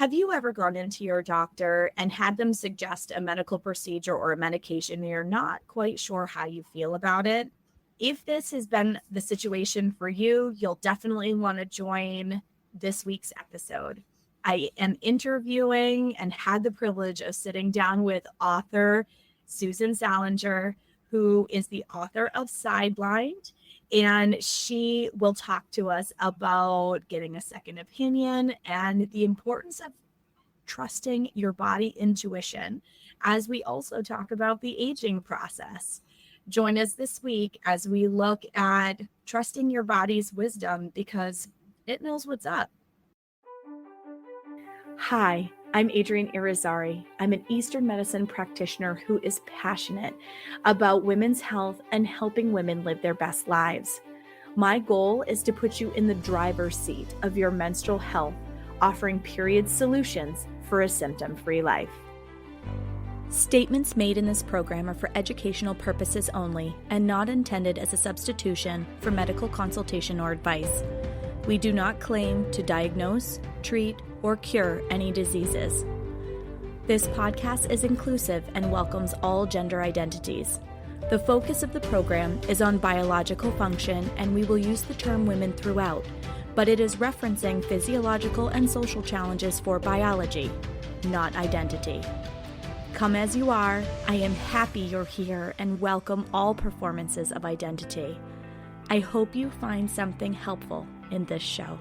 Have you ever gone into your doctor and had them suggest a medical procedure or a medication and you're not quite sure how you feel about it? If this has been the situation for you, you'll definitely want to join this week's episode. I am interviewing and had the privilege of sitting down with author Susan Salenger, who is the author of Sidelined, and she will talk to us about getting a second opinion and the importance of trusting your body intuition as we also talk about the aging process. Join us this week as we look at trusting your body's wisdom because it knows what's up. Hi, I'm Adrienne Irizarry. I'm an Eastern medicine practitioner who is passionate about women's health and helping women live their best lives. My goal is to put you in the driver's seat of your menstrual health, offering period solutions for a symptom-free life. Statements made in this program are for educational purposes only and not intended as a substitution for medical consultation or advice. We do not claim to diagnose, treat, or cure any diseases. This podcast is inclusive and welcomes all gender identities. The focus of the program is on biological function, and we will use the term women throughout, but it is referencing physiological and social challenges for biology, not identity. Come as you are, I am happy you're here and welcome all performances of identity. I hope you find something helpful in this show.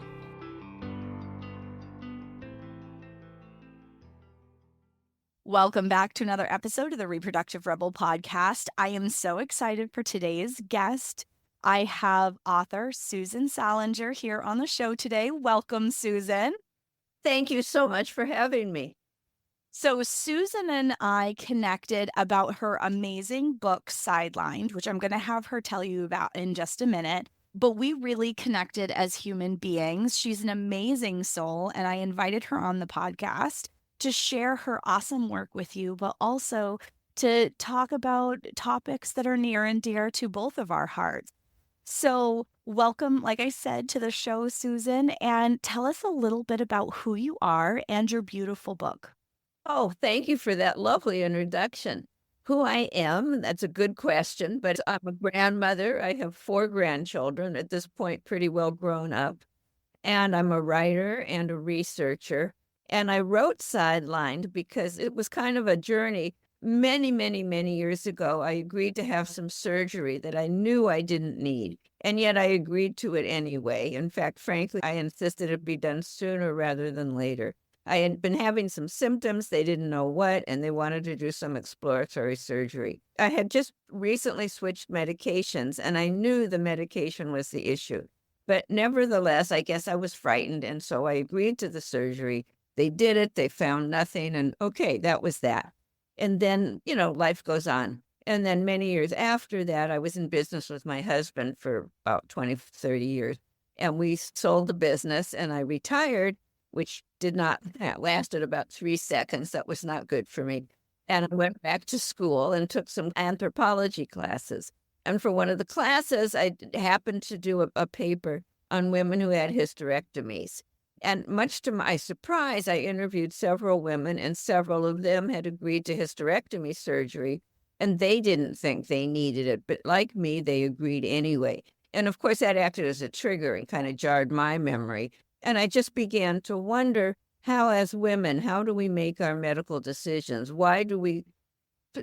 Welcome back to another episode of the Reproductive Rebel podcast. I am so excited for today's guest. I have author Susan Salenger here on the show today. Welcome, Susan. Thank you so much for having me. So Susan and I connected about her amazing book, Sidelined, which I'm going to have her tell you about in just a minute. But we really connected as human beings. She's an amazing soul, and I invited her on the podcast to share her awesome work with you, but also to talk about topics that are near and dear to both of our hearts. So welcome, like I said, to the show, Susan, and tell us a little bit about who you are and your beautiful book. Oh, thank you for that lovely introduction. Who I am, that's a good question, but I'm a grandmother. I have 4 grandchildren at this point, pretty well grown up. And I'm a writer and a researcher. And I wrote Sidelined because it was kind of a journey. Many, many, many years ago, I agreed to have some surgery that I knew I didn't need. And yet I agreed to it anyway. In fact, frankly, I insisted it be done sooner rather than later. I had been having some symptoms, they didn't know what, and they wanted to do some exploratory surgery. I had just recently switched medications, and I knew the medication was the issue. But nevertheless, I guess I was frightened, and so I agreed to the surgery. They did it, they found nothing, and okay, that was that. And then, life goes on. And then many years after that, I was in business with my husband for about 20, 30 years, and we sold the business, and I retired, which lasted about 3 seconds. That was not good for me. And I went back to school and took some anthropology classes. And for one of the classes, I happened to do a paper on women who had hysterectomies. And much to my surprise, I interviewed several women, and several of them had agreed to hysterectomy surgery, and they didn't think they needed it. But like me, they agreed anyway. And of course, that acted as a trigger and kind of jarred my memory. And I just began to wonder how, as women, how do we make our medical decisions? Why do we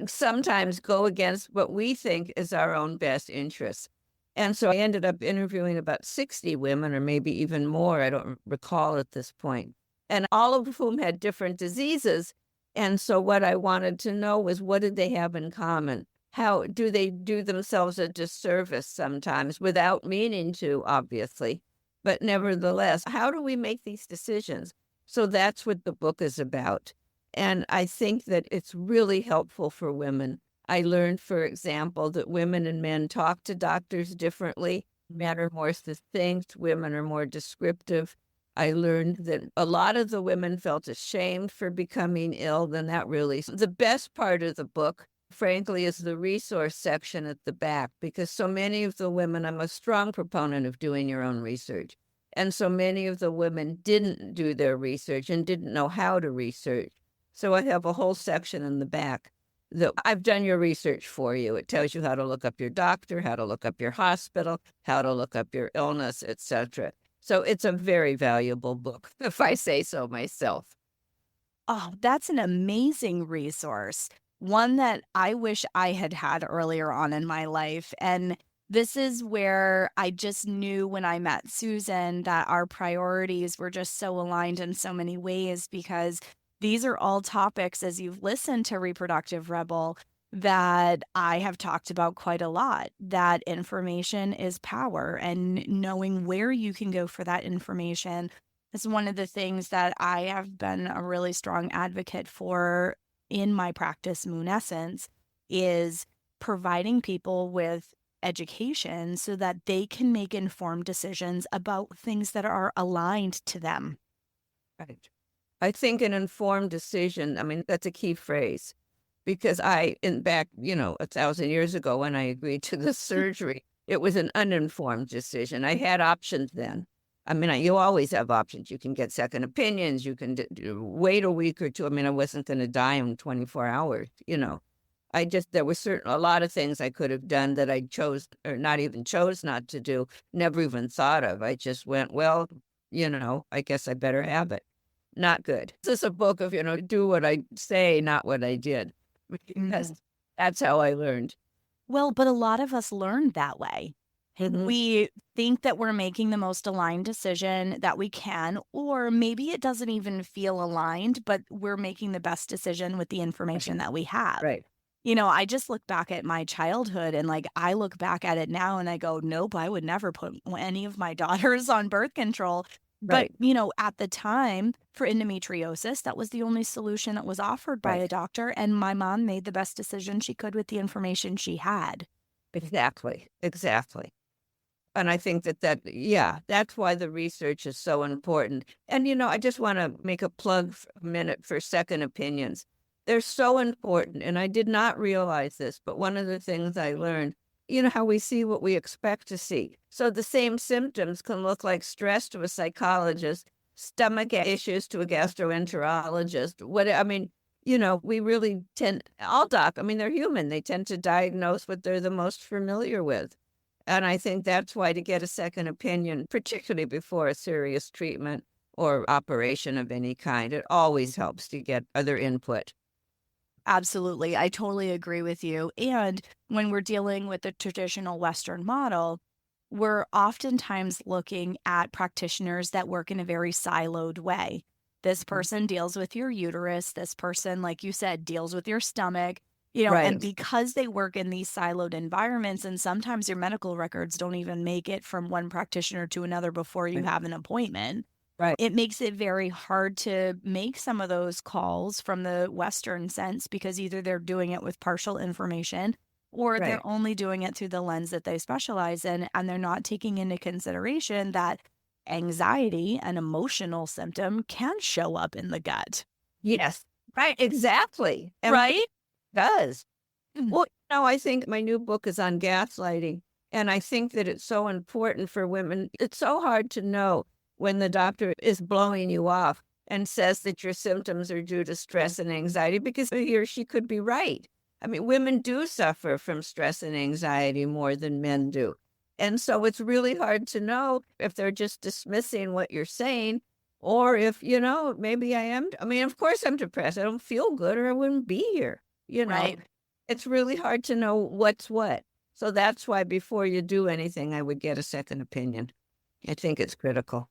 sometimes go against what we think is our own best interests? And so I ended up interviewing about 60 women, or maybe even more, I don't recall at this point, and all of whom had different diseases. And so what I wanted to know was, what did they have in common? How do they do themselves a disservice sometimes without meaning to, obviously? But nevertheless, how do we make these decisions? So that's what the book is about. And I think that it's really helpful for women. I learned, for example, that women and men talk to doctors differently. Men are more succinct, women are more descriptive. I learned that a lot of the women felt ashamed for becoming ill. The best part of the book, frankly, is the resource section at the back, because so many of the women, I'm a strong proponent of doing your own research. And so many of the women didn't do their research and didn't know how to research. So I have a whole section in the back that I've done your research for you. It tells you how to look up your doctor, how to look up your hospital, how to look up your illness, etc. So it's a very valuable book, if I say so myself. Oh, that's an amazing resource. One that I wish I had had earlier on in my life. And this is where I just knew when I met Susan that our priorities were just so aligned in so many ways, because these are all topics, as you've listened to Reproductive Rebel, that I have talked about quite a lot. That information is power, and knowing where you can go for that information is one of the things that I have been a really strong advocate for in my practice, Moon Essence, is providing people with education so that they can make informed decisions about things that are aligned to them. Right. I think an informed decision, I mean, that's a key phrase because in back, 1,000 years ago when I agreed to the surgery, it was an uninformed decision. I had options then. I mean, you always have options. You can get second opinions. You can wait a week or two. I mean, I wasn't going to die in 24 hours, there were a lot of things I could have done that I chose or not even chose not to do, never even thought of. I just went, well, I guess I better have it. Not good. This is a book of, do what I say, not what I did. Because that's how I learned. Well, but a lot of us learned that way. We think that we're making the most aligned decision that we can, or maybe it doesn't even feel aligned, but we're making the best decision with the information that we have. Right. I just look back at my childhood and I look back at it now and I go, nope, I would never put any of my daughters on birth control. But, Right. At the time for endometriosis, that was the only solution that was offered by a doctor. And my mom made the best decision she could with the information she had. Exactly. Exactly. And I think that's why the research is so important. And, I just want to make a plug for a minute for second opinions. They're so important. And I did not realize this, but one of the things I learned, how we see what we expect to see. So the same symptoms can look like stress to a psychologist, stomach issues to a gastroenterologist. We really they're human. They tend to diagnose what they're the most familiar with. And I think that's why to get a second opinion, particularly before a serious treatment or operation of any kind, it always helps to get other input. Absolutely. I totally agree with you. And when we're dealing with the traditional Western model, we're oftentimes looking at practitioners that work in a very siloed way. This person deals with your uterus. This person, like you said, deals with your stomach. And because they work in these siloed environments, and sometimes your medical records don't even make it from one practitioner to another before you have an appointment. Right. It makes it very hard to make some of those calls from the Western sense, because either they're doing it with partial information or they're only doing it through the lens that they specialize in, and they're not taking into consideration that anxiety, an emotional symptom, can show up in the gut. Yes. Right. Exactly. And Right? does. Well, I think my new book is on gaslighting, and I think that it's so important for women. It's so hard to know when the doctor is blowing you off and says that your symptoms are due to stress and anxiety, because he or she could be right. I mean, women do suffer from stress and anxiety more than men do. And so it's really hard to know if they're just dismissing what you're saying, or if, maybe of course I'm depressed. I don't feel good or I wouldn't be here. Right. It's really hard to know what's what. So that's why before you do anything, I would get a second opinion. I think it's critical.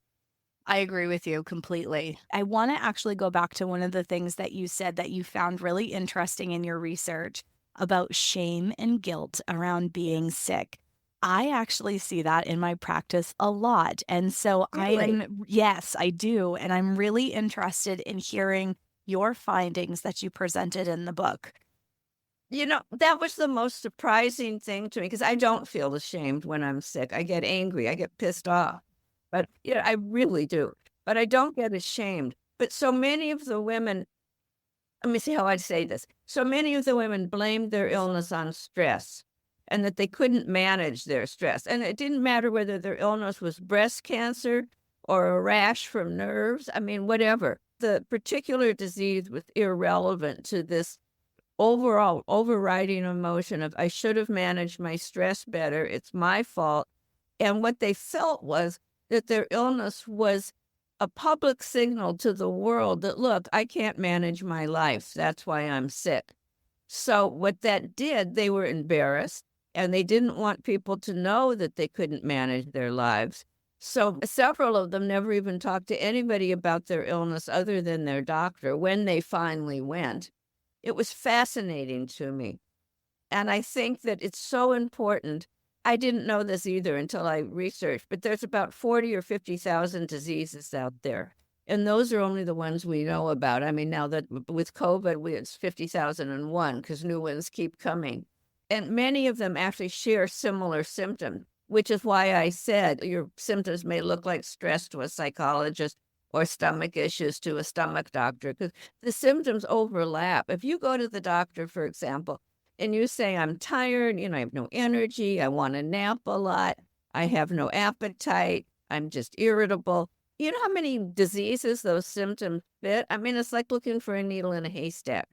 I agree with you completely. I want to actually go back to one of the things that you said that you found really interesting in your research about shame and guilt around being sick. I actually see that in my practice a lot. And so Really? yes, I do. And I'm really interested in hearing your findings that you presented in the book. That was the most surprising thing to me because I don't feel ashamed when I'm sick. I get angry. I get pissed off. But I really do. But I don't get ashamed. But so many of the women, let me see how I'd say this. So many of the women blamed their illness on stress and that they couldn't manage their stress. And it didn't matter whether their illness was breast cancer or a rash from nerves. I mean, whatever. The particular disease was irrelevant to this overall overriding emotion of I should have managed my stress better. It's my fault. And what they felt was that their illness was a public signal to the world that, look, I can't manage my life. That's why I'm sick. So what that did, they were embarrassed and they didn't want people to know that they couldn't manage their lives. So several of them never even talked to anybody about their illness other than their doctor when they finally went. It was fascinating to me. And I think that it's so important. I didn't know this either until I researched, but there's about 40 or 50,000 diseases out there. And those are only the ones we know about. I mean, now that with COVID, it's 50,001 because new ones keep coming. And many of them actually share similar symptoms, which is why I said your symptoms may look like stress to a psychologist or stomach issues to a stomach doctor, because the symptoms overlap. If you go to the doctor, for example, and you say, I'm tired, I have no energy, I want to nap a lot, I have no appetite, I'm just irritable. You know how many diseases those symptoms fit? I mean, it's like looking for a needle in a haystack.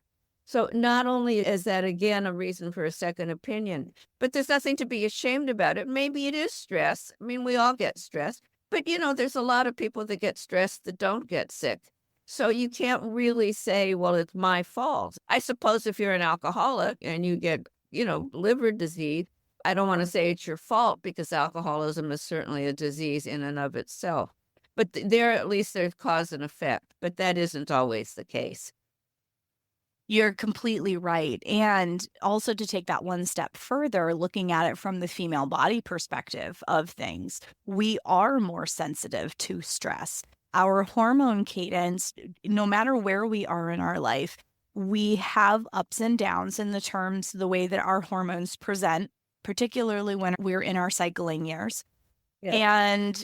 So not only is that, again, a reason for a second opinion, but there's nothing to be ashamed about it. Maybe it is stress. I mean, we all get stressed. But, there's a lot of people that get stressed that don't get sick. So you can't really say, well, it's my fault. I suppose if you're an alcoholic and you get, liver disease, I don't want to say it's your fault because alcoholism is certainly a disease in and of itself. But at least there's cause and effect. But that isn't always the case. You're completely right. And also to take that one step further, looking at it from the female body perspective of things, we are more sensitive to stress. Our hormone cadence, no matter where we are in our life, we have ups and downs in the way that our hormones present, particularly when we're in our cycling years. Yeah. And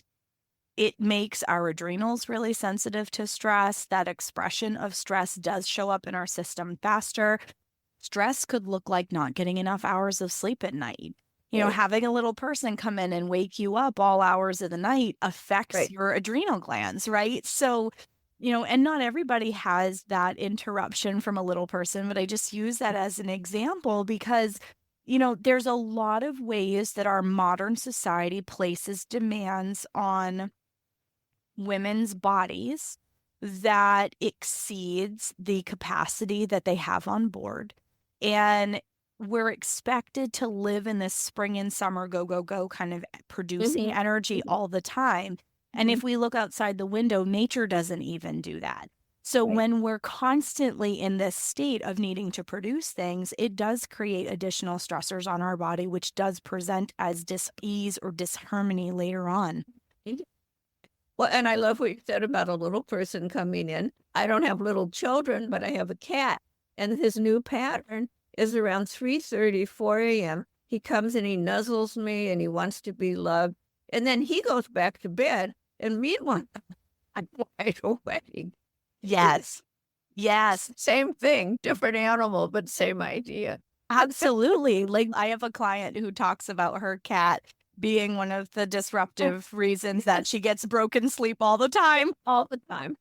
it makes our adrenals really sensitive to stress. That expression of stress does show up in our system faster. Stress could look like not getting enough hours of sleep at night. Having a little person come in and wake you up all hours of the night affects your adrenal glands, right? So, and not everybody has that interruption from a little person, but I just use that as an example because there's a lot of ways that our modern society places demands on women's bodies that exceeds the capacity that they have on board. And we're expected to live in this spring and summer go, go, go kind of producing energy all the time. And if we look outside the window, nature doesn't even do that. So when we're constantly in this state of needing to produce things, it does create additional stressors on our body, which does present as dis-ease or disharmony later on. Well, and I love what you said about a little person coming in. I don't have little children, but I have a cat. And his new pattern is around 3:30, 4 a.m. He comes and he nuzzles me and he wants to be loved. And then he goes back to bed. And meanwhile, I'm wide awake. Yes. Yes. Same thing, different animal, but same idea. Absolutely. Like I have a client who talks about her cat being one of the disruptive reasons that she gets broken sleep all the time. All the time.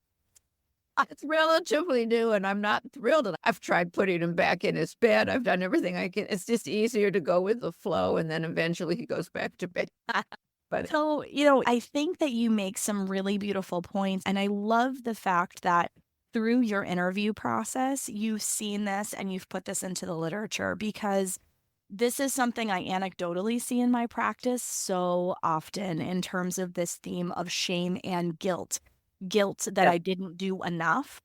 It's relatively new and I'm not thrilled. I've tried putting him back in his bed. I've done everything I can. It's just easier to go with the flow and then eventually he goes back to bed. But so, I think that you make some really beautiful points. And I love the fact that through your interview process, you've seen this and you've put this into the literature because this is something I anecdotally see in my practice so often in terms of this theme of shame and guilt. Guilt that I didn't do enough.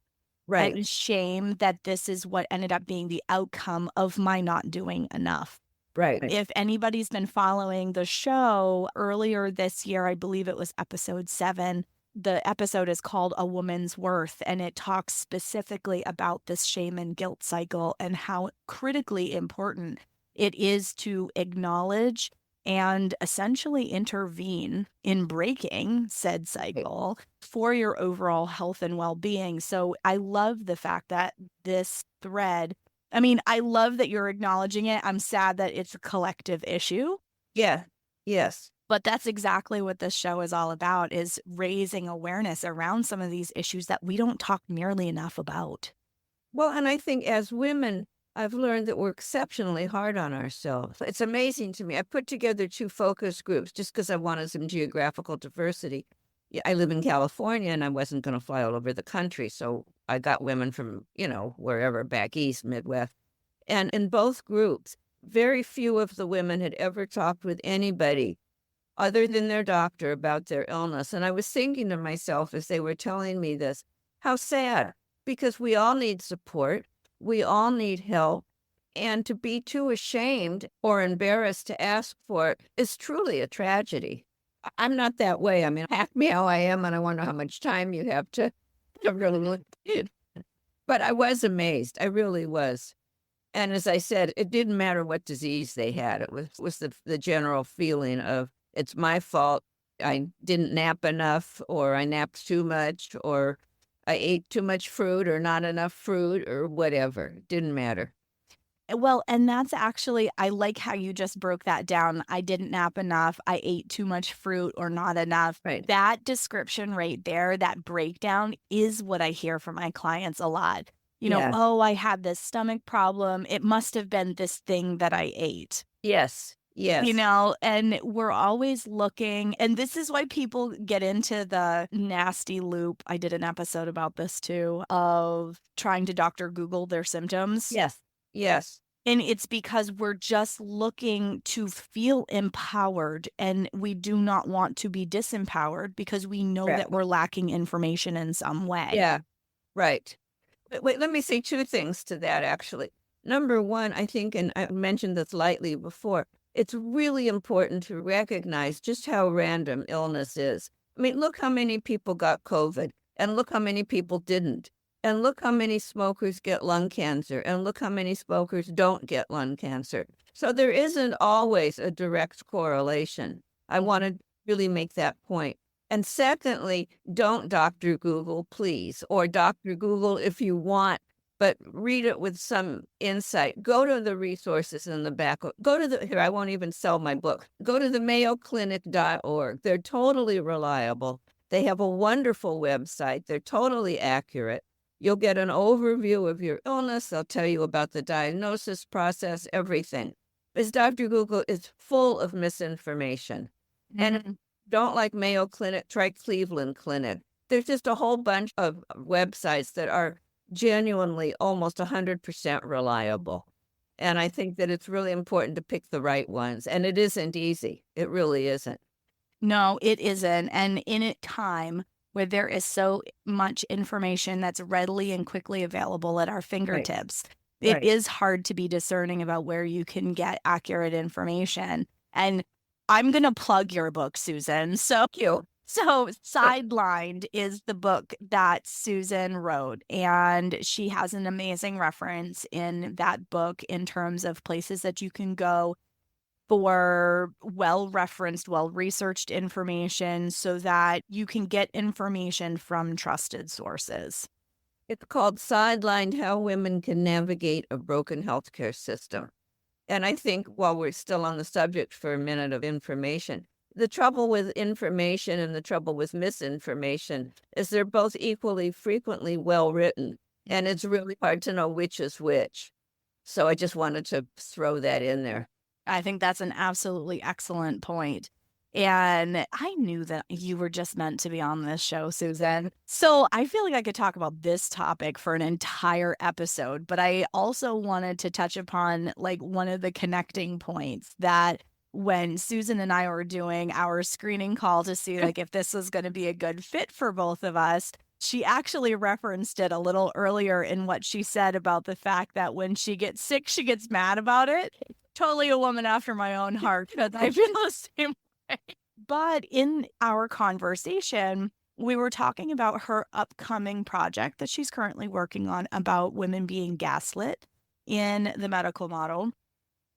right. And shame that this is what ended up being the outcome of my not doing enough. Right. If anybody's been following the show earlier this year, I believe it was episode 7. The episode is called A Woman's Worth, and it talks specifically about this shame and guilt cycle and how critically important it is to acknowledge and essentially intervene in breaking said cycle for your overall health and well-being. So I love the fact that this thread, I love that you're acknowledging it. I'm sad that it's a collective issue. Yeah. Yes. But that's exactly what this show is all about, is raising awareness around some of these issues that we don't talk nearly enough about. Well, and I think as women, I've learned that we're exceptionally hard on ourselves. It's amazing to me. I put together 2 focus groups just because I wanted some geographical diversity. Yeah, I live in California and I wasn't going to fly all over the country. So I got women from, wherever, back east, Midwest. And in both groups, very few of the women had ever talked with anybody other than their doctor about their illness. And I was thinking to myself as they were telling me this, how sad, because we all need support, we all need help. And to be too ashamed or embarrassed to ask for it is truly a tragedy. I'm not that way. I mean, ask me how I am, and I wonder how much time you have to really look it. But I was amazed. I really was. And as I said, it didn't matter what disease they had. It was the general feeling of it's my fault. I didn't nap enough, or I napped too much, or I ate too much fruit, or not enough fruit, or whatever. It didn't matter. Well, and that's actually, I like how you just broke that down. I didn't nap enough. I ate too much fruit or not enough. Right. That description right there, that breakdown is what I hear from my clients a lot. Yeah. Oh, I had this stomach problem. It must have been this thing that I ate. Yes. Yes. And we're always looking, and this is why people get into the nasty loop. I did an episode about this too, of trying to Dr. Google their symptoms. Yes. Yes. And it's because we're just looking to feel empowered, and we do not want to be disempowered because we know Correct. that we're lacking information in some way. Yeah. Right. Wait, let me say 2 things to that, actually. Number one, I think, and I mentioned this lightly before, it's really important to recognize just how random illness is. I mean, look how many people got COVID, and look how many people didn't. And look how many smokers get lung cancer, and look how many smokers don't get lung cancer. So there isn't always a direct correlation. I want to really make that point. And secondly, don't Dr. Google, please, or Dr. Google if you want, but read it with some insight. Go to the resources in the back. Here, I won't even sell my book. Go to the mayoclinic.org. They're totally reliable. They have a wonderful website. They're totally accurate. You'll get an overview of your illness. They'll tell you about the diagnosis process, everything. Because Dr. Google is full of misinformation. And don't like Mayo Clinic, try Cleveland Clinic. There's just a whole bunch of websites that are genuinely almost 100% reliable. And I think that it's really important to pick the right ones. And it isn't easy. It really isn't. No, it isn't. And in a time where there is so much information that's readily and quickly available at our fingertips, it Right. is hard to be discerning about where you can get accurate information. And I'm going to plug your book, Susan. Thank you. So Sidelined is the book that Susan wrote, and she has an amazing reference in that book in terms of places that you can go for well-referenced, well-researched information so that you can get information from trusted sources. It's called Sidelined: How Women Can Navigate a Broken Healthcare System. And I think while we're still on the subject for a minute of information, the trouble with information and the trouble with misinformation is they're both equally frequently well written, and it's really hard to know which is which. So I just wanted to throw that in there. I think that's an absolutely excellent point. And I knew that you were just meant to be on this show, Susan. So I feel like I could talk about this topic for an entire episode, but I also wanted to touch upon like one of the connecting points that when Susan and I were doing our screening call to see like if this was going to be a good fit for both of us, she actually referenced it a little earlier in what she said about the fact that when she gets sick, she gets mad about it. Totally a woman after my own heart because I feel the same way. But in our conversation, we were talking about her upcoming project that she's currently working on about women being gaslit in the medical model,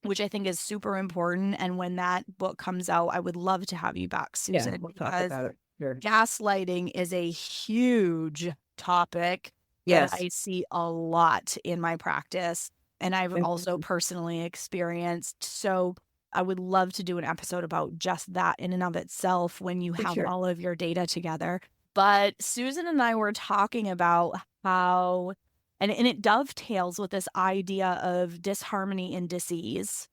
which I think is super important. And when that book comes out, I would love to have you back, Susan, We'll talk because about it. Sure. gaslighting is a huge topic Yes. that I see a lot in my practice. And I've also personally experienced. So I would love to do an episode about just that in and of itself when you have Sure. all of your data together. But Susan and I were talking about how, and it dovetails with this idea of disharmony and disease,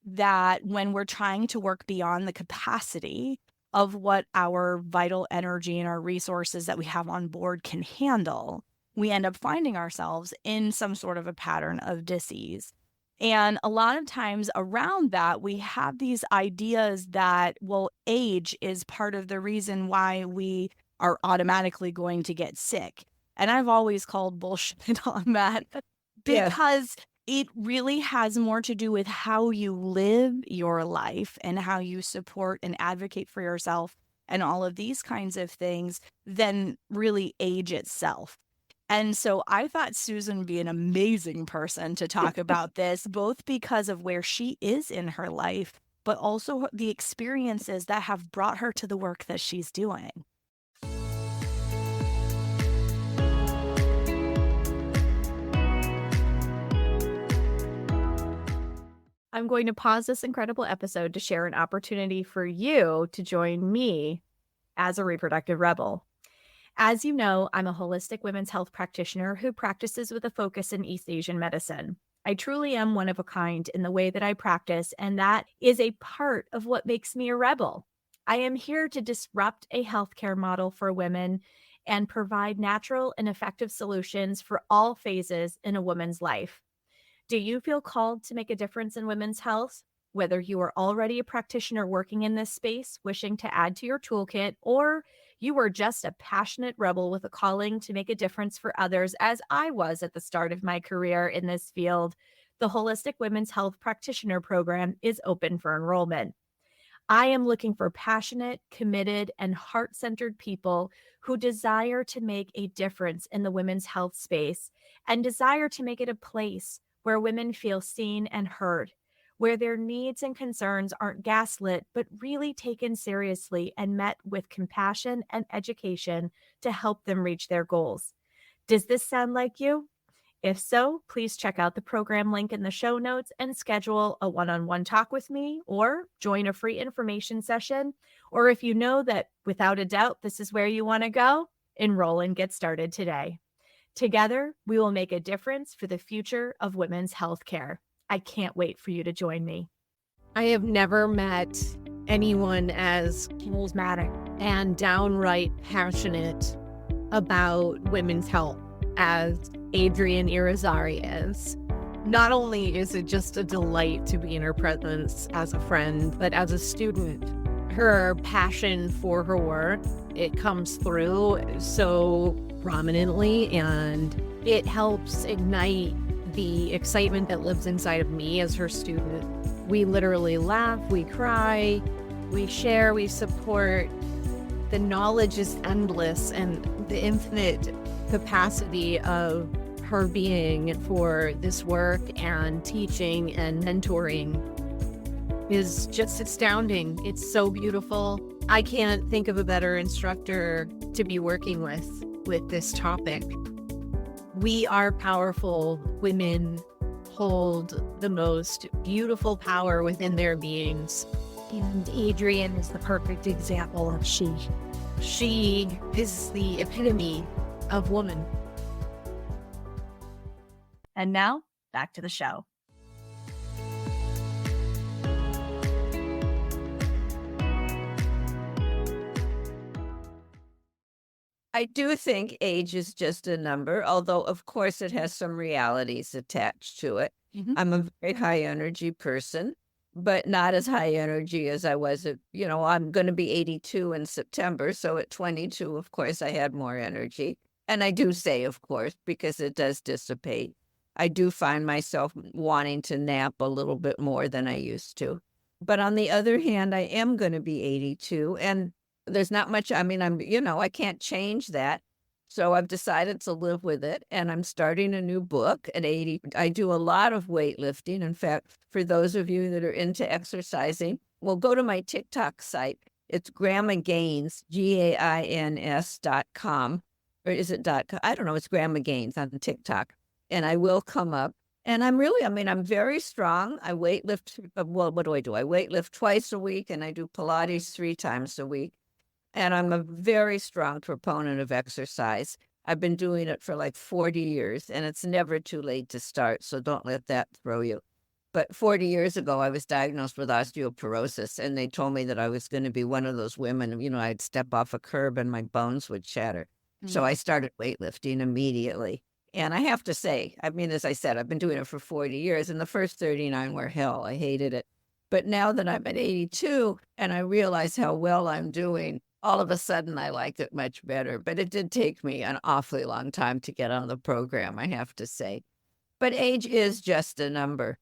that when we're trying to work beyond the capacity of what our vital energy and our resources that we have on board can handle, we end up finding ourselves in some sort of a pattern of disease. And a lot of times around that, we have these ideas that, well, age is part of the reason why we are automatically going to get sick. And I've always called bullshit on that Yes. because it really has more to do with how you live your life and how you support and advocate for yourself and all of these kinds of things than really age itself. And so I thought Susan would be an amazing person to talk about this, both because of where she is in her life, but also the experiences that have brought her to the work that she's doing. I'm going to pause this incredible episode to share an opportunity for you to join me as a reproductive rebel. As you know, I'm a holistic women's health practitioner who practices with a focus in East Asian medicine. I truly am one of a kind in the way that I practice, and that is a part of what makes me a rebel. I am here to disrupt a healthcare model for women and provide natural and effective solutions for all phases in a woman's life. Do you feel called to make a difference in women's health? Whether you are already a practitioner working in this space, wishing to add to your toolkit, or you are just a passionate rebel with a calling to make a difference for others, as I was at the start of my career in this field, the Holistic Women's Health Practitioner Program is open for enrollment. I am looking for passionate, committed, and heart centered people who desire to make a difference in the women's health space and desire to make it a place where women feel seen and heard, where their needs and concerns aren't gaslit, but really taken seriously and met with compassion and education to help them reach their goals. Does this sound like you? If so, please check out the program link in the show notes and schedule a one-on-one talk with me or join a free information session. Or if you know that without a doubt this is where you want to go, enroll and get started today. Together, we will make a difference for the future of women's healthcare. I can't wait for you to join me. I have never met anyone as charismatic and downright passionate about women's health as Adrienne Irizarry is. Not only is it just a delight to be in her presence as a friend, but as a student, her passion for her work, it comes through so prominently, and it helps ignite the excitement that lives inside of me as her student. We literally laugh, we cry, we share, we support. The knowledge is endless, and the infinite capacity of her being for this work and teaching and mentoring is just astounding. It's so beautiful. I can't think of a better instructor to be working with this topic. We are powerful. Women hold the most beautiful power within their beings. And Adrienne is the perfect example of she. She is the epitome of woman. And now, back to the show. I do think age is just a number, although, of course, it has some realities attached to it. Mhm. I'm a very high energy person, but not as high energy as I was at, I'm going to be 82 in September. So at 22, of course, I had more energy. And I do say, of course, because it does dissipate. I do find myself wanting to nap a little bit more than I used to. But on the other hand, I am going to be 82, and there's not much, I can't change that. So I've decided to live with it, and I'm starting a new book at 80. I do a lot of weightlifting. In fact, for those of you that are into exercising, well, go to my TikTok site. It's Grandma Gains, GAINS.com, or is it .com? I don't know. It's Grandma Gains on TikTok, and I will come up. And I'm very strong. I weightlift. Well, what do? I weightlift twice a week and I do Pilates 3 times a week. And I'm a very strong proponent of exercise. I've been doing it for like 40 years and it's never too late to start. So don't let that throw you. But 40 years ago, I was diagnosed with osteoporosis and they told me that I was going to be one of those women, I'd step off a curb and my bones would shatter. So I started weightlifting immediately. And I have to say, as I said, I've been doing it for 40 years and the first 39 were hell. I hated it. But now that I'm at 82 and I realize how well I'm doing, all of a sudden I like it much better. But it did take me an awfully long time to get on the program, I have to say. But age is just a number.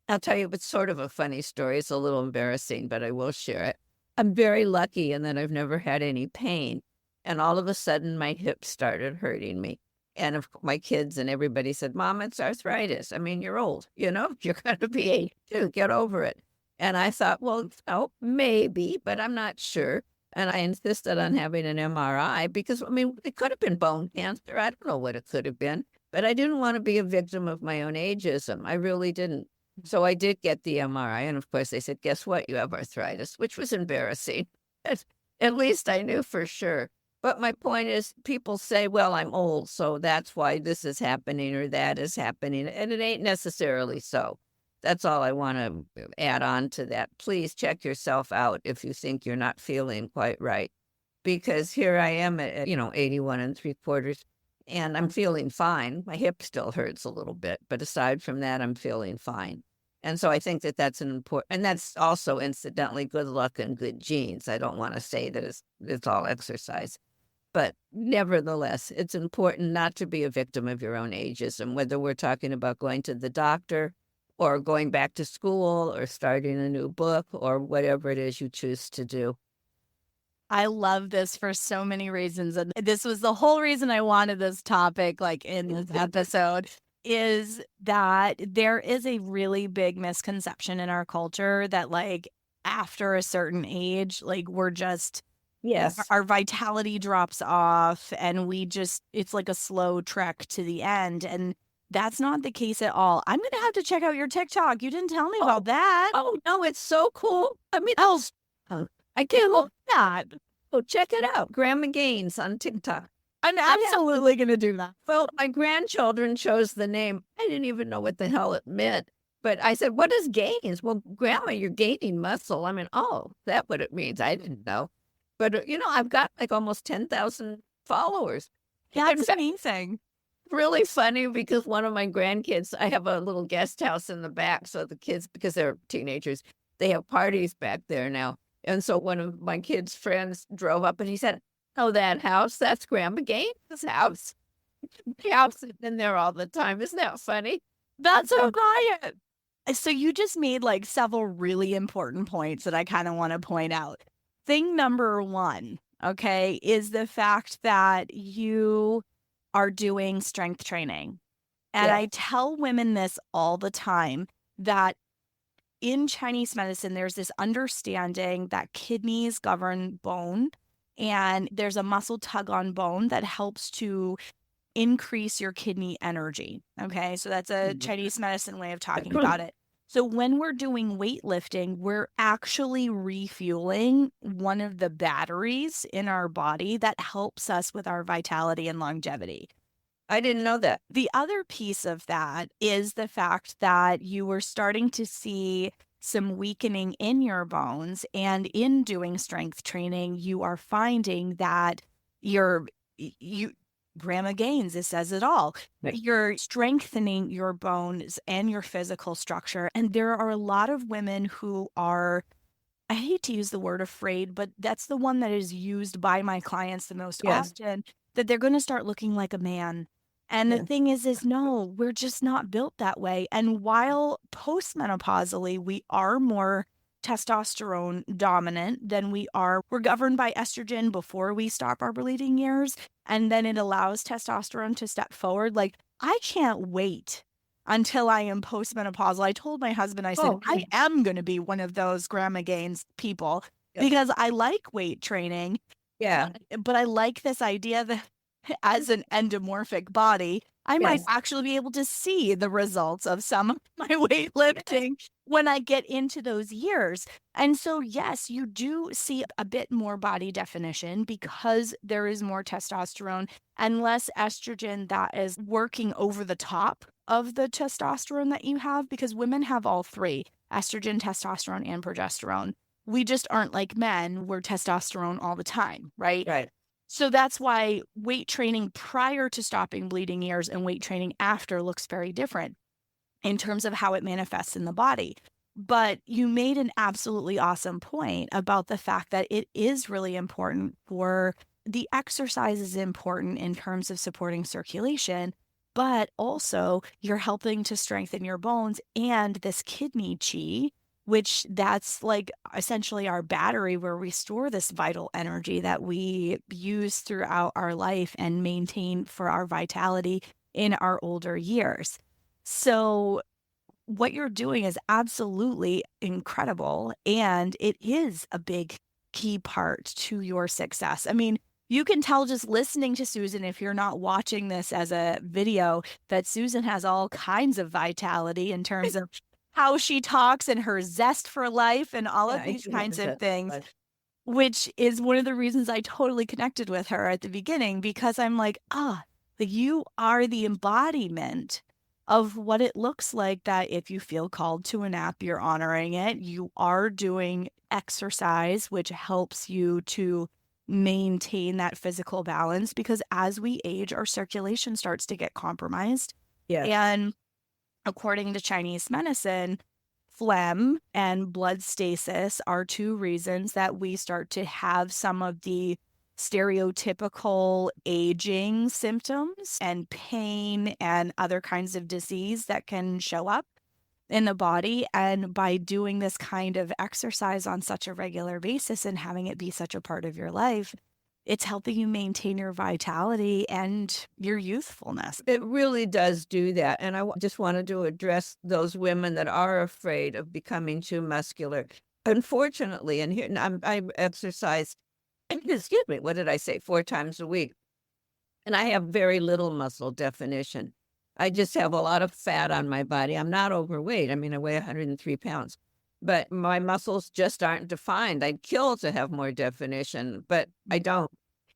I'll tell you, it's sort of a funny story. It's a little embarrassing, but I will share it. I'm very lucky in that I've never had any pain. And all of a sudden my hips started hurting me. And my kids and everybody said, Mom, it's arthritis. You're old, you're going to be 82, get over it. And I thought, well, maybe, but I'm not sure. And I insisted on having an MRI because, it could have been bone cancer. I don't know what it could have been, but I didn't want to be a victim of my own ageism. I really didn't. So I did get the MRI. And of course, they said, guess what? You have arthritis, which was embarrassing. At least I knew for sure. But my point is, people say, well, I'm old, so that's why this is happening or that is happening. And it ain't necessarily so. That's all I want to add on to that. Please check yourself out if you think you're not feeling quite right. Because here I am at 81 3/4, and I'm feeling fine. My hip still hurts a little bit, but aside from that, I'm feeling fine. And so I think that that's an important, and that's also incidentally good luck and good genes. I don't want to say that it's all exercise. But nevertheless, it's important not to be a victim of your own ageism, whether we're talking about going to the doctor or going back to school or starting a new book or whatever it is you choose to do. I love this for so many reasons. And this was the whole reason I wanted this topic in this episode is that there is a really big misconception in our culture that after a certain age, we're just, yes, our vitality drops off and it's like a slow trek to the end. And that's not the case at all. I'm going to have to check out your TikTok. You didn't tell me about that. Oh, no, it's so cool. I can't hold that. Oh, check it out. Grandma Gaines on TikTok. I'm absolutely going to do that. Well, my grandchildren chose the name. I didn't even know what the hell it meant. But I said, what is gains? Well, Grandma, you're gaining muscle. Oh, that's what it means. I didn't know. But, I've got almost 10,000 followers. That's amazing. Really funny because one of my grandkids, I have a little guest house in the back. So the kids, because they're teenagers, they have parties back there now. And so one of my kids' friends drove up and he said, oh, that house, that's Grandma Gaines' house. The house is in there all the time. Isn't that funny? That's so quiet. So you just made several really important points that I kind of want to point out. Thing number one, okay, is the fact that you are doing strength training. And I tell women this all the time, that in Chinese medicine, there's this understanding that kidneys govern bone, and there's a muscle tug on bone that helps to increase your kidney energy. Okay, so that's a Chinese medicine way of talking about it. So when we're doing weightlifting, we're actually refueling one of the batteries in our body that helps us with our vitality and longevity. I didn't know that. The other piece of that is the fact that you were starting to see some weakening in your bones, and in doing strength training, you are finding that Grandma Gaines, it says it all. You're strengthening your bones and your physical structure. And there are a lot of women who are, I hate to use the word afraid, but that's the one that is used by my clients the most often, that they're going to start looking like a man. And the thing is no, we're just not built that way. And while postmenopausally, we are more testosterone dominant than we're governed by estrogen before we stop our bleeding years. And then it allows testosterone to step forward. I can't wait until I am postmenopausal. I told my husband, I said, I am going to be one of those Grandma Gaines people because I like weight training. Yeah. But I like this idea that as an endomorphic body, I might Yes. actually be able to see the results of some of my weightlifting when I get into those years. And so, yes, you do see a bit more body definition because there is more testosterone and less estrogen that is working over the top of the testosterone that you have, because women have all three: estrogen, testosterone, and progesterone. We just aren't like men, we're testosterone all the time, right? Right. So that's why weight training prior to stopping bleeding years and weight training after looks very different in terms of how it manifests in the body. But you made an absolutely awesome point about the fact that it is really important for the exercise is important in terms of supporting circulation, but also you're helping to strengthen your bones and this kidney chi, which that's like essentially our battery where we store this vital energy that we use throughout our life and maintain for our vitality in our older years. So what you're doing is absolutely incredible, and it is a big key part to your success. I mean, you can tell just listening to Susan, if you're not watching this as a video, that Susan has all kinds of vitality in terms of how she talks and her zest for life and all of Yeah, I these do have kinds of that. things, which is one of the reasons I totally connected with her at the beginning, because I'm like, you are the embodiment of what it looks like, that if you feel called to a nap, you're honoring it. You are doing exercise, which helps you to maintain that physical balance, because as we age, our circulation starts to get compromised. Yes. And according to Chinese medicine, phlegm and blood stasis are two reasons that we start to have some of the stereotypical aging symptoms and pain and other kinds of disease that can show up in the body. And by doing this kind of exercise on such a regular basis and having it be such a part of your life, it's helping you maintain your vitality and your youthfulness. It really does do that. And I just wanted to address those women that are afraid of becoming too muscular. Unfortunately, and here I exercise, excuse me, what did I say, 4 times a week. And I have very little muscle definition. I just have a lot of fat on my body. I'm not overweight. I mean, I weigh 103 pounds, but my muscles just aren't defined. I'd kill to have more definition, but I don't.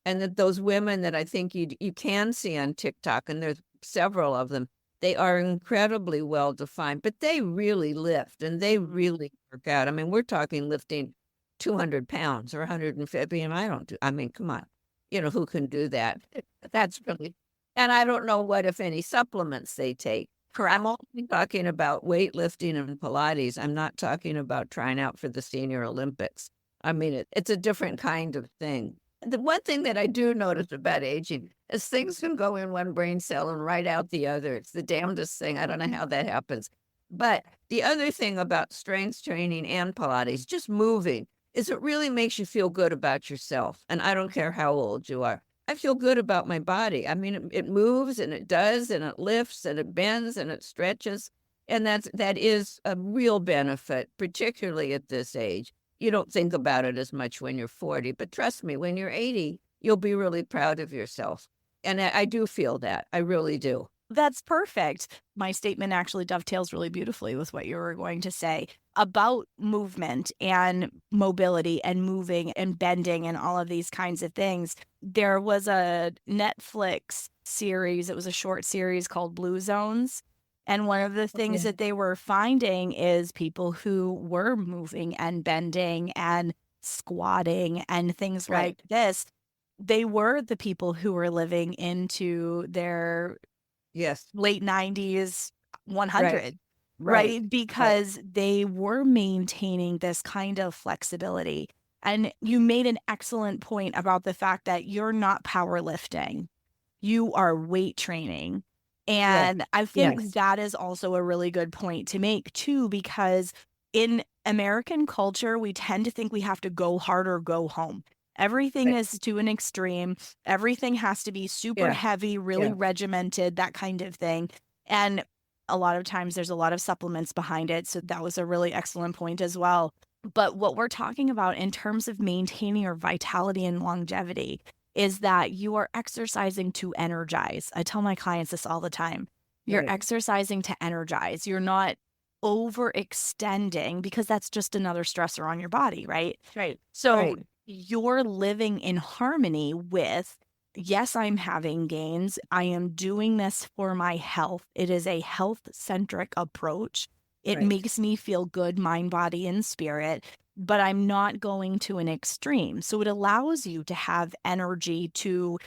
And that those women that I think you can see on TikTok, and there's several of them, they are incredibly well defined, but they really lift and they really work out. I mean, we're talking lifting 200 pounds or 150, and I mean, come on, who can do that? That's really, and I don't know what, if any, supplements they take. I'm only talking about weightlifting and Pilates. I'm not talking about trying out for the Senior Olympics. I mean, it's a different kind of thing. The one thing that I do notice about aging is things can go in one brain cell and right out the other. It's the damnedest thing. I don't know how that happens. But the other thing about strength training and Pilates, just moving, is it really makes you feel good about yourself. And I don't care how old you are. I feel good about my body. I mean, it moves and it does, and it lifts and it bends and it stretches. And that is a real benefit, particularly at this age. You don't think about it as much when you're 40, but trust me, when you're 80, you'll be really proud of yourself. And I do feel that. I really do. That's perfect. My statement actually dovetails really beautifully with what you were going to say about movement and mobility and moving and bending and all of these kinds of things. There was a Netflix series, it was a short series called Blue Zones. And one of the things that they were finding is people who were moving and bending and squatting and things like this, they were the people who were living into their late 90s, 100, right? Because they were maintaining this kind of flexibility. And you made an excellent point about the fact that you're not powerlifting, you are weight training. And I think that is also a really good point to make too, because in American culture, we tend to think we have to go hard or go home. Everything is to an extreme. Everything has to be super heavy, really regimented, that kind of thing. And a lot of times there's a lot of supplements behind it. So that was a really excellent point as well. But what we're talking about in terms of maintaining your vitality and longevity, is that you are exercising to energize. I tell my clients this all the time. You're Right. exercising to energize. You're not overextending, because that's just another stressor on your body, right? Right. So Right. you're living in harmony with, yes, I'm having gains. I am doing this for my health. It is a health-centric approach. It Right. makes me feel good, mind, body, and spirit, but I'm not going to an extreme. So it allows you to have energy to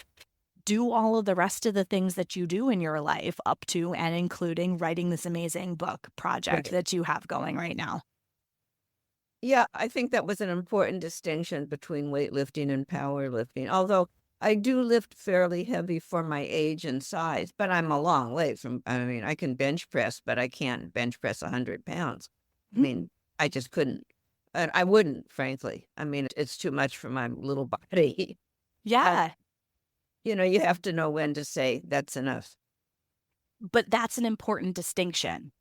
do all of the rest of the things that you do in your life, up to and including writing this amazing book project Right. that you have going right now. Yeah, I think that was an important distinction between weightlifting and powerlifting. Although I do lift fairly heavy for my age and size, but I'm a long way from, I mean, I can bench press, but I can't bench press 100 pounds. I Mhm. mean, I just couldn't. And I wouldn't, frankly. I mean, it's too much for my little body. Yeah. You have to know when to say that's enough. But that's an important distinction.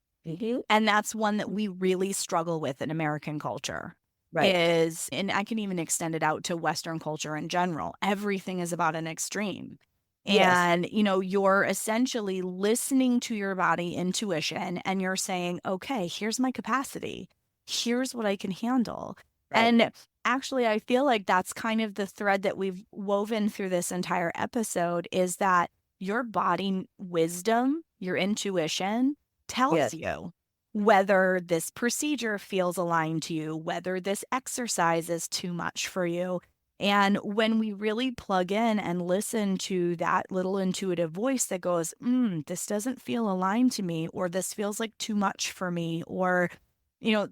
And that's one that we really struggle with in American culture. Right. And I can even extend it out to Western culture in general. Everything is about an extreme. Yes. And, you're essentially listening to your body intuition, and you're saying, okay, here's my capacity. Here's what I can handle. Right. And actually, I feel like that's kind of the thread that we've woven through this entire episode, is that your body wisdom, your intuition tells Yes. you whether this procedure feels aligned to you, whether this exercise is too much for you. And when we really plug in and listen to that little intuitive voice that goes, this doesn't feel aligned to me, or this feels like too much for me, or,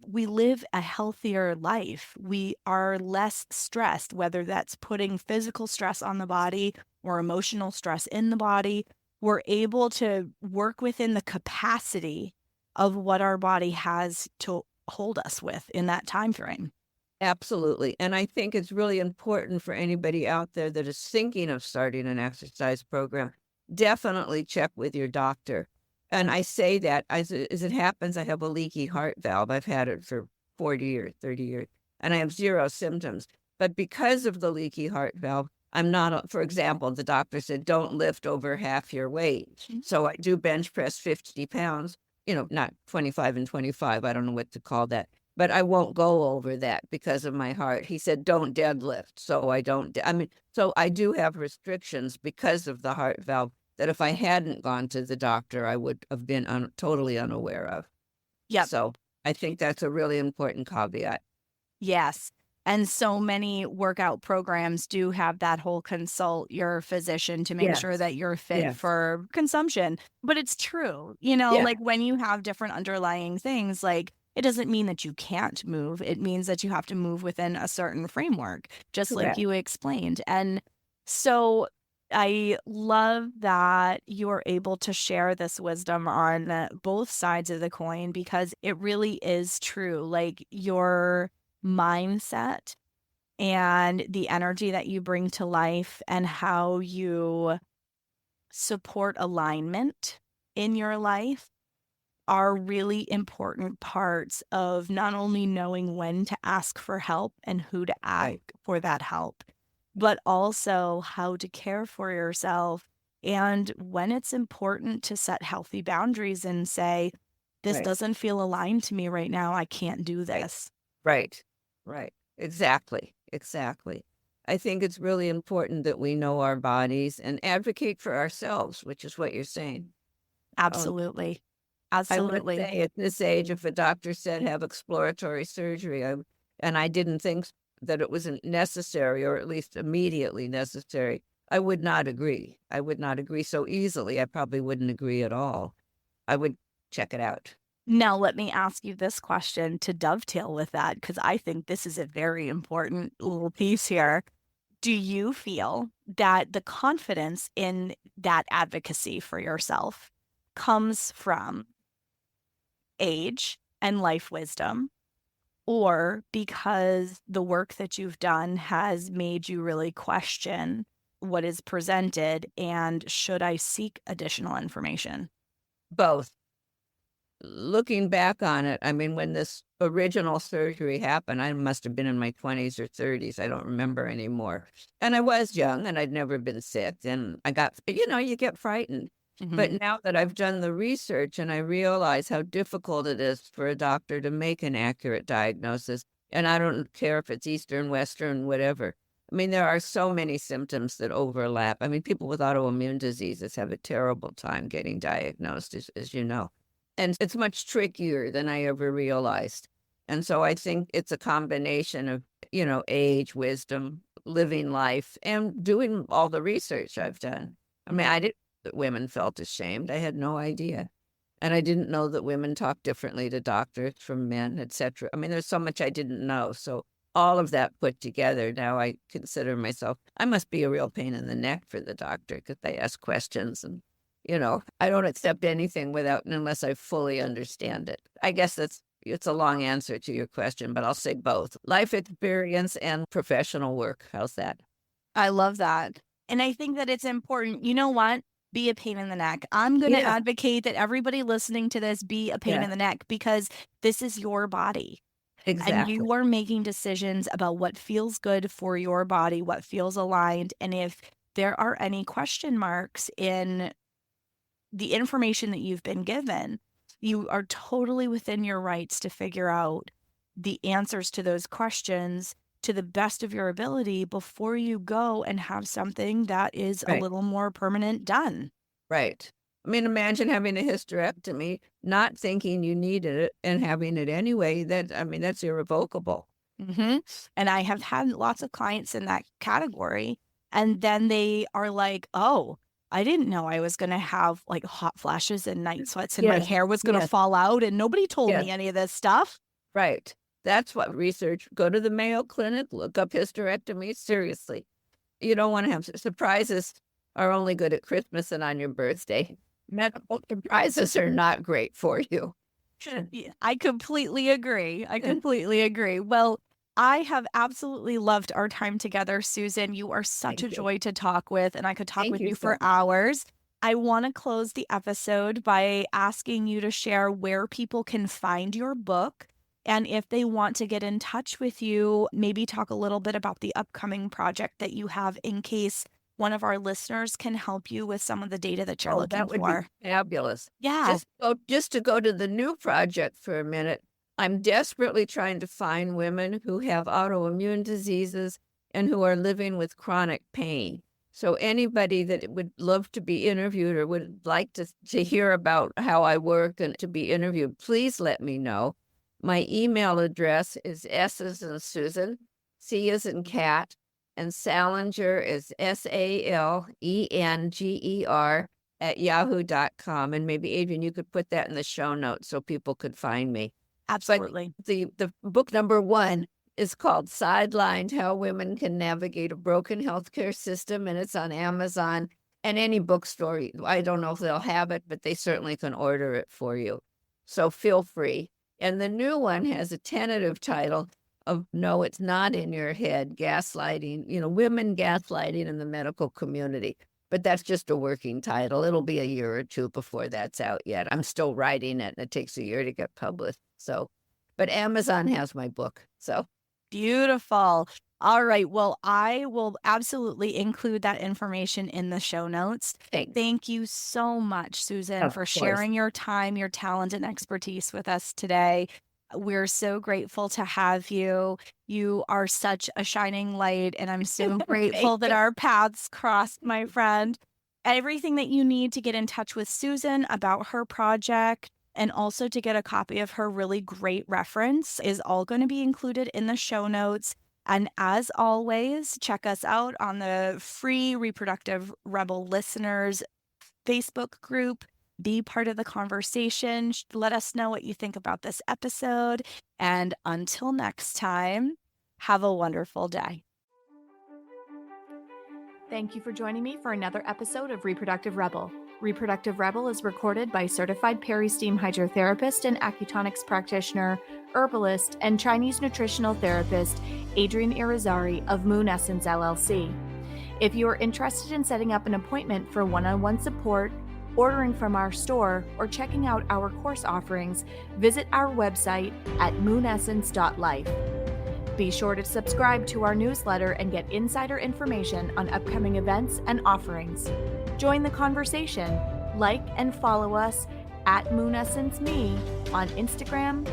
we live a healthier life. We are less stressed, whether that's putting physical stress on the body or emotional stress in the body. We're able to work within the capacity of what our body has to hold us with in that time frame. Absolutely. And I think it's really important for anybody out there that is thinking of starting an exercise program, definitely check with your doctor. And I say that as it happens, I have a leaky heart valve. I've had it for 40 or 30 years, and I have zero symptoms. But because of the leaky heart valve, I'm not, for example, the doctor said, don't lift over half your weight. So I do bench press 50 pounds, not 25 and 25. I don't know what to call that. But I won't go over that because of my heart. He said, don't deadlift. So I don't, so I do have restrictions because of the heart valve that if I hadn't gone to the doctor, I would have been totally unaware of. Yep. So I think that's a really important caveat. Yes. And so many workout programs do have that whole consult your physician to make Yes. sure that you're fit Yes. for consumption. But it's true, Yeah. like when you have different underlying things, like it doesn't mean that you can't move. It means that you have to move within a certain framework, just like Correct. you explained. And so I love that you're able to share this wisdom on both sides of the coin, because it really is true. Like your mindset and the energy that you bring to life and how you support alignment in your life are really important parts of not only knowing when to ask for help and who to ask Right. for that help, but also how to care for yourself, and when it's important to set healthy boundaries and say, this Right. doesn't feel aligned to me right now. I can't do this. Right. Right. Exactly. Exactly. I think it's really important that we know our bodies and advocate for ourselves, which is what you're saying. Absolutely. I would Absolutely. say at this age, if a doctor said have exploratory surgery, and I didn't think that it wasn't necessary, or at least immediately necessary, I would not agree. I would not agree so easily. I probably wouldn't agree at all. I would check it out. Now, let me ask you this question to dovetail with that, because I think this is a very important little piece here. Do you feel that the confidence in that advocacy for yourself comes from age and life wisdom, or because the work that you've done has made you really question what is presented, and should I seek additional information? Both. looking back on it, I mean, when this original surgery happened, I must have been in my 20s or 30s. I don't remember anymore. And I was young and I'd never been sick. And I got, you get frightened. But now that I've done the research and I realize how difficult it is for a doctor to make an accurate diagnosis, and I don't care if it's Eastern, Western, whatever. I mean, there are so many symptoms that overlap. I mean, people with autoimmune diseases have a terrible time getting diagnosed, as you know. And it's much trickier than I ever realized. And so I think it's a combination of, age, wisdom, living life, and doing all the research I've done. I mean, I didn't know that women felt ashamed. I had no idea. And I didn't know that women talk differently to doctors from men, etc. I mean, there's so much I didn't know. So all of that put together, now I consider myself, I must be a real pain in the neck for the doctor because they ask questions and, I don't accept anything unless I fully understand it. I guess it's a long answer to your question, but I'll say both. Life experience and professional work. How's that? I love that. And I think that it's important. You know what? Be a pain in the neck. I'm going to advocate that everybody listening to this be a pain in the neck because this is your body. Exactly. And you are making decisions about what feels good for your body, what feels aligned. And if there are any question marks in the information that you've been given, you are totally within your rights to figure out the answers to those questions to the best of your ability before you go and have something that is a little more permanent done. Right. I mean, imagine having a hysterectomy, not thinking you needed it and having it anyway. That's irrevocable. And I have had lots of clients in that category. And then they are like, oh, I didn't know I was going to have like hot flashes and night sweats and my hair was going to fall out. And nobody told me any of this stuff. Right. That's what research. Go to the Mayo Clinic, look up hysterectomy. Seriously. You don't want to have surprises are only good at Christmas and on your birthday. Medical surprises are not great for you. I completely agree. Well, I have absolutely loved our time together, Susan. You are such a joy to talk with, and I could talk with you for hours. I want to close the episode by asking you to share where people can find your book. And if they want to get in touch with you, maybe talk a little bit about the upcoming project that you have in case one of our listeners can help you with some of the data that you're looking for. That would be fabulous. Yeah. Just to go to the new project for a minute, I'm desperately trying to find women who have autoimmune diseases and who are living with chronic pain. So anybody that would love to be interviewed or would like to hear about how I work and to be interviewed, please let me know. My email address is S as in Susan, C as in cat, and Salenger is SALENGER @yahoo.com. And maybe, Adrian, you could put that in the show notes so people could find me. Absolutely. The book number 1 is called Sidelined: How Women Can Navigate a Broken Healthcare System, and it's on Amazon and any bookstore. I don't know if they'll have it, but they certainly can order it for you. So feel free. And the new one has a tentative title of No, It's Not in Your Head, Gaslighting, women gaslighting in the medical community. But that's just a working title. It'll be a year or two before that's out yet. I'm still writing it, and it takes a year to get published. So, but Amazon has my book. So beautiful. All right. Well, I will absolutely include that information in the show notes. Thank you so much, Susan, for sharing your time, your talent, and expertise with us today. We're so grateful to have you. You are such a shining light, and I'm so grateful that our paths crossed, my friend. Everything that you need to get in touch with Susan about her project and also to get a copy of her really great reference is all going to be included in the show notes. And as always, check us out on the free Reproductive Rebel listeners Facebook group. Be part of the conversation. Let us know what you think about this episode. And until next time, have a wonderful day. Thank you for joining me for another episode of Reproductive Rebel. Reproductive Rebel is recorded by certified peri-steam hydrotherapist and acutonics practitioner, herbalist, and Chinese nutritional therapist Adrian Irizarry of Moon Essence LLC. If you are interested in setting up an appointment for one-on-one support, ordering from our store, or checking out our course offerings, visit our website at moonessence.life. Be sure to subscribe to our newsletter and get insider information on upcoming events and offerings. Join the conversation. Like and follow us at MoonEssenceMe on Instagram,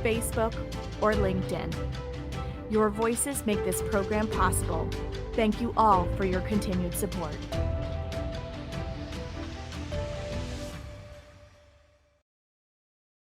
Facebook, or LinkedIn. Your voices make this program possible. Thank you all for your continued support.